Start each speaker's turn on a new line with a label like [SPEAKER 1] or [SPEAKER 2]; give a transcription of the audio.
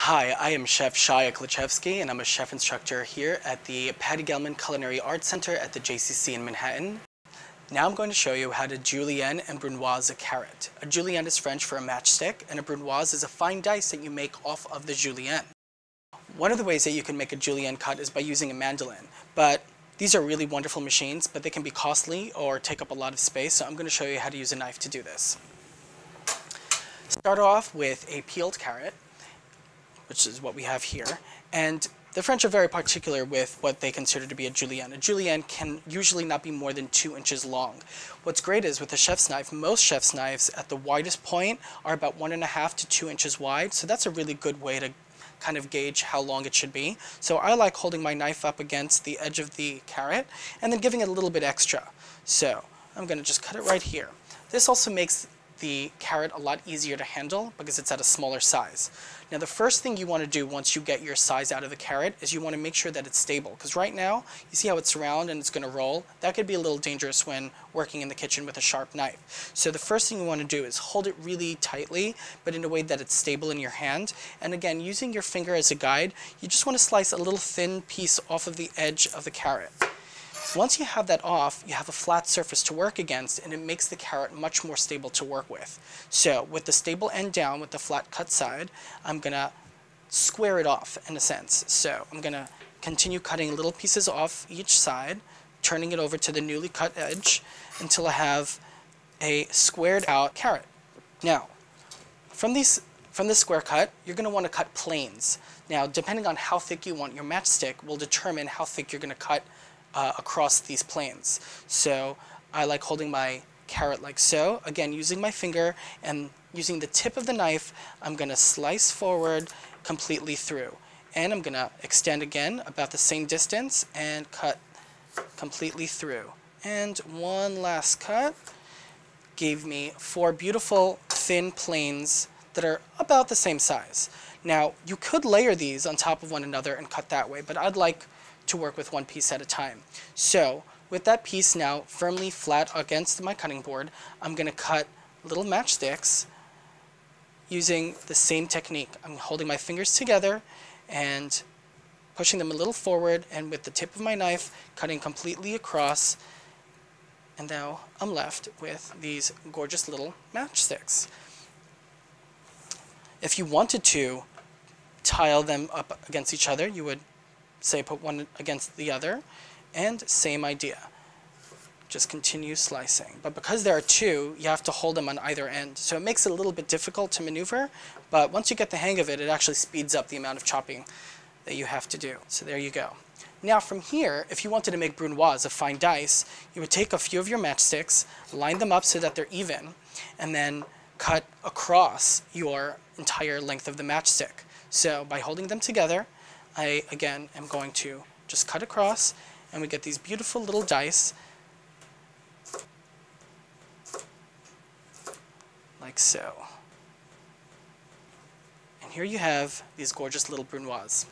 [SPEAKER 1] Hi, I am Chef Shia Klachevsky, and I'm a chef instructor here at the Patty Gelman Culinary Arts Center at the JCC in Manhattan. Now I'm going to show you how to julienne and brunoise a carrot. A julienne is French for a matchstick, and a brunoise is a fine dice that you make off of the julienne. One of the ways that you can make a julienne cut is by using a mandolin, but these are really wonderful machines, but they can be costly or take up a lot of space, so I'm going to show you how to use a knife to do this. Start off with a peeled carrot, which is what we have here. And the French are very particular with what they consider to be a julienne. A julienne can usually not be more than 2 inches long. What's great is with a chef's knife, most chef's knives at the widest point are about 1.5 to 2 inches wide. So that's a really good way to kind of gauge how long it should be. So I like holding my knife up against the edge of the carrot and then giving it a little bit extra. So I'm going to just cut it right here. This also makes the carrot a lot easier to handle because it's at a smaller size. Now the first thing you want to do once you get your size out of the carrot is you want to make sure that it's stable, because right now you see how it's round and it's going to roll. That could be a little dangerous when working in the kitchen with a sharp knife. So the first thing you want to do is hold it really tightly, but in a way that it's stable in your hand. And again, using your finger as a guide, you just want to slice a little thin piece off of the edge of the carrot. Once you have that off, you have a flat surface to work against, and it makes the carrot much more stable to work with. So with the stable end down, with the flat cut side, I'm going to square it off in a sense. So I'm going to continue cutting little pieces off each side, turning it over to the newly cut edge until I have a squared out carrot. Now, from this square cut, you're going to want to cut planes. Now, depending on how thick you want your matchstick will determine how thick you're going to cut across these planes. So I like holding my carrot like so. Again, using my finger and using the tip of the knife, I'm going to slice forward completely through. And I'm going to extend again about the same distance and cut completely through. And one last cut gave me 4 beautiful thin planes that are about the same size. Now, you could layer these on top of one another and cut that way, but I'd like to work with one piece at a time. So with that piece now firmly flat against my cutting board, I'm going to cut little matchsticks using the same technique. I'm holding my fingers together and pushing them a little forward, and with the tip of my knife cutting completely across, and now I'm left with these gorgeous little matchsticks. If you wanted to tile them up against each other, you would say put one against the other, and same idea. Just continue slicing. But because there are 2, you have to hold them on either end. So it makes it a little bit difficult to maneuver, but once you get the hang of it, it actually speeds up the amount of chopping that you have to do. So there you go. Now from here, if you wanted to make brunoise, a fine dice, you would take a few of your matchsticks, line them up so that they're even, and then cut across your entire length of the matchstick. So by holding them together, I, again, am going to just cut across, and we get these beautiful little dice, like so. And here you have these gorgeous little brunoise.